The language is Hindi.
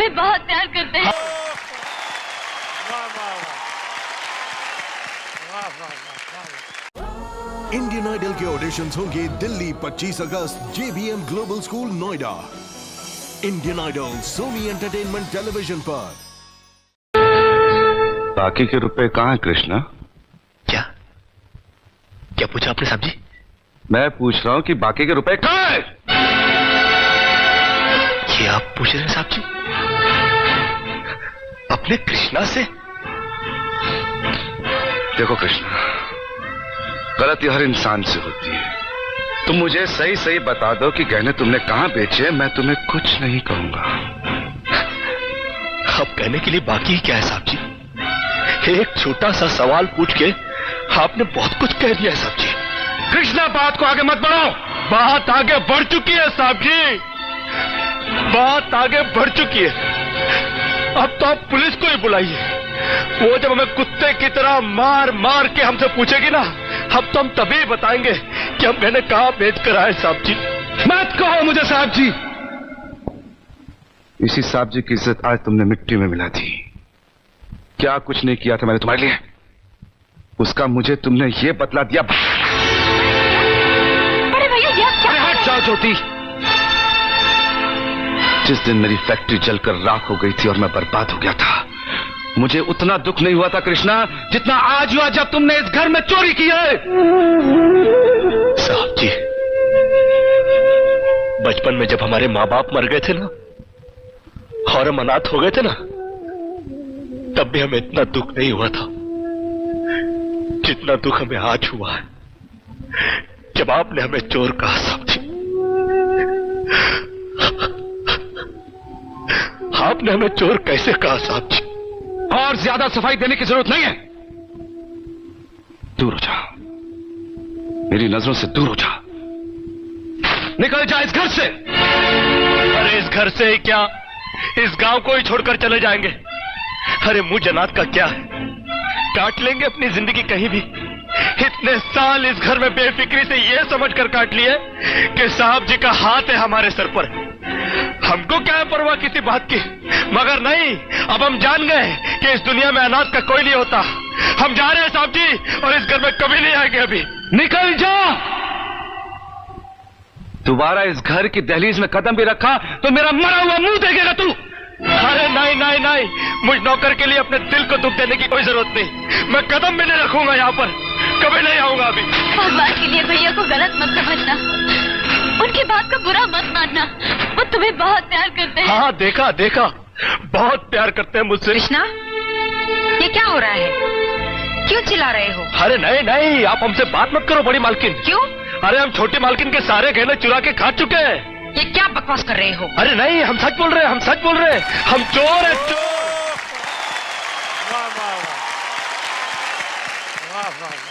तुम्हें बहुत प्यार करते हैं। इंडियन आइडल के ऑडिशंस होंगे दिल्ली 25 अगस्त JBM global school Noida. Indian idol Sony entertainment television पर। बाकी के रुपए कहाँ है कृष्णा? क्या क्या पूछा आपने साहब जी? मैं पूछ रहा हूँ कि बाकी के रुपए कहाँ है? ये आप पूछ रहे हैं साहब जी अपने कृष्णा से? देखो कृष्णा, गलती हर इंसान से होती है। तुम मुझे सही सही बता दो कि गहने तुमने कहाँ बेचे, मैं तुम्हें कुछ नहीं कहूंगा। अब कहने के लिए बाकी ही क्या है साहब जी? एक छोटा सा सवाल पूछ के आपने बहुत कुछ कह दिया है साहब जी। कृष्णा, बात को आगे मत बढ़ाओ। बात आगे बढ़ चुकी है साहब जी, बात आगे बढ़ चुकी है। अब तो आप पुलिस को ही बुलाइए। वो जब हमें कुत्ते की तरह मार मार के हमसे पूछेगी ना, अब तो हम तभी बताएंगे कि हम मैंने कहा बेच कर आए साहब जी। मत कहो मुझे साहब जी। इसी साहब जी की इज्जत आज तुमने मिट्टी में मिला दी। क्या कुछ नहीं किया था मैंने तुम्हारे लिए, उसका मुझे तुमने ये बतला दिया। बड़े भैया ये आप क्या? अरे हट जाओ ज्योति। जिस दिन मेरी फैक्ट्री जलकर राख हो गई थी और मैं बर्बाद हो गया था, मुझे उतना दुख नहीं हुआ था कृष्णा जितना आज हुआ जब तुमने इस घर में चोरी की है। साहब जी, बचपन में जब हमारे माँ बाप मर गए थे ना और हम अनाथ हो गए थे ना, तब भी हमें इतना दुख नहीं हुआ था जितना दुख हमें आज हुआ है जब आपने हमें चोर कहा साहब जी। आपने हमें चोर कैसे कहा साहब जी? और ज्यादा सफाई देने की जरूरत नहीं है। दूर हो जा, मेरी नजरों से दूर हो जा। निकल जा इस घर से। अरे इस घर से ही क्या, इस गांव को ही छोड़कर चले जाएंगे। अरे मुंह जनात का क्या है, काट लेंगे अपनी जिंदगी कहीं भी। इतने साल इस घर में बेफिक्री से ये समझकर काट लिए कि साहब जी का हाथ है हमारे सर पर। हमको क्या है परवाह किसी बात की, मगर नहीं, अब हम जान गए कि इस दुनिया में अनाथ का कोई नहीं होता। हम जा रहे हैं साहब जी और इस घर में कभी नहीं आएंगे। अभी निकल जा। दोबारा इस घर की दहलीज में कदम भी रखा तो मेरा मरा हुआ मुंह देखेगा तू। अरे नहीं नहीं नहीं, मुझ नौकर के लिए अपने दिल को दुख देने की कोई जरूरत नहीं। मैं कदम भी नहीं रखूंगा यहाँ पर, कभी नहीं आऊंगा अभी। भगवान के लिए भैया को गलत मत समझना, उनकी बात को बुरा मत मानना। वो तुम्हें बहुत प्यार करते हैं। हाँ देखा देखा, बहुत प्यार करते हैं मुझसे। कृष्णा, ये क्या हो रहा है? क्यों चिल्ला रहे हो? अरे नहीं नहीं, आप हमसे बात मत करो बड़ी मालकिन। क्यों? अरे हम छोटी मालकिन के सारे गहने चुरा के खा चुके हैं। ये क्या बकवास कर रहे हो? अरे नहीं, हम सच बोल रहे हैं, हम सच बोल रहे हैं। हम चोर हैं, चोर। वाह वाह वाह वाह वाह वाह।